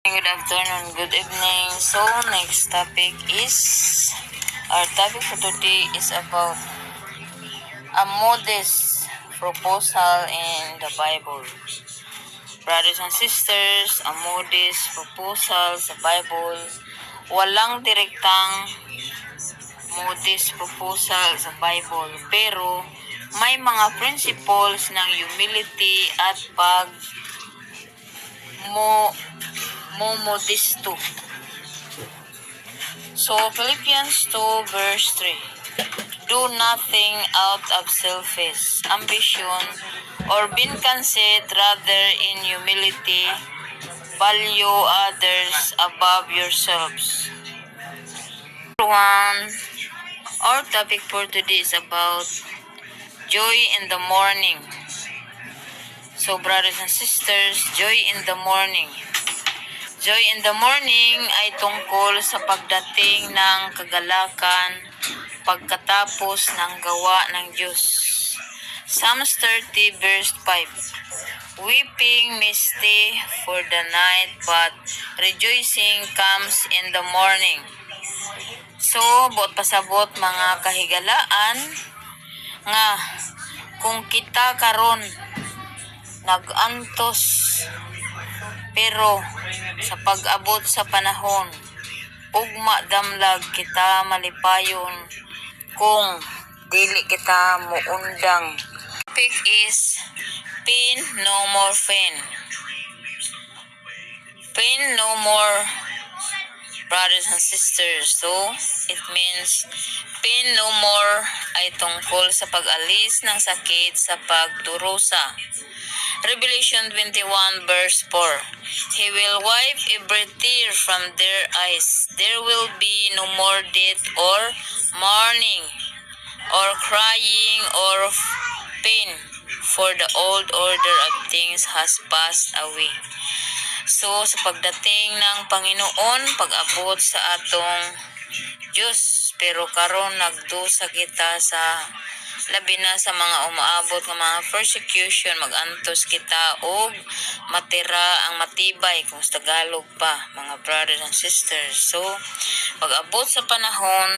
Good afternoon, good evening. So, next topic is, our topic for today is about a modest proposal in the Bible. Brothers and sisters, a modest proposal sa Bible. Walang direktang modest proposal sa Bible, pero may mga principles ng humility at modisto. So, Philippians 2 verse 3. Do nothing out of selfish ambition or being conceit, rather in humility, value others above yourselves. Our topic for today is about joy in the morning. So, brothers and sisters, joy in the morning. Joy in the morning ay tungkol sa pagdating ng kagalakan pagkatapos ng gawa ng Diyos. Psalms 30 verse 5. Weeping may stay for the night, but rejoicing comes in the morning. So, buot pasabot mga kahigalaan nga kung kita karon nag-antos, pero sa pag-abot sa panahon, ugma damlag kita malipayon kung dili kita muundang. Topic is pain no more pain. Pain no more, brothers and sisters. So, it means pain no more ay tungkol sa pag-alis ng sakit sa pagdurusa. Revelation 21 verse 4. He will wipe every tear from their eyes. There will be no more death or mourning or crying or pain, for the old order of things has passed away. So, sa pagdating ng Panginoon, pag-abot sa atong Diyos, pero karon nagdusa kita sa labi na sa mga umaabot ng mga persecution, magantos kita og matira ang matibay kung sa Tagalog pa, mga brothers and sisters. So, pag-abot sa panahon,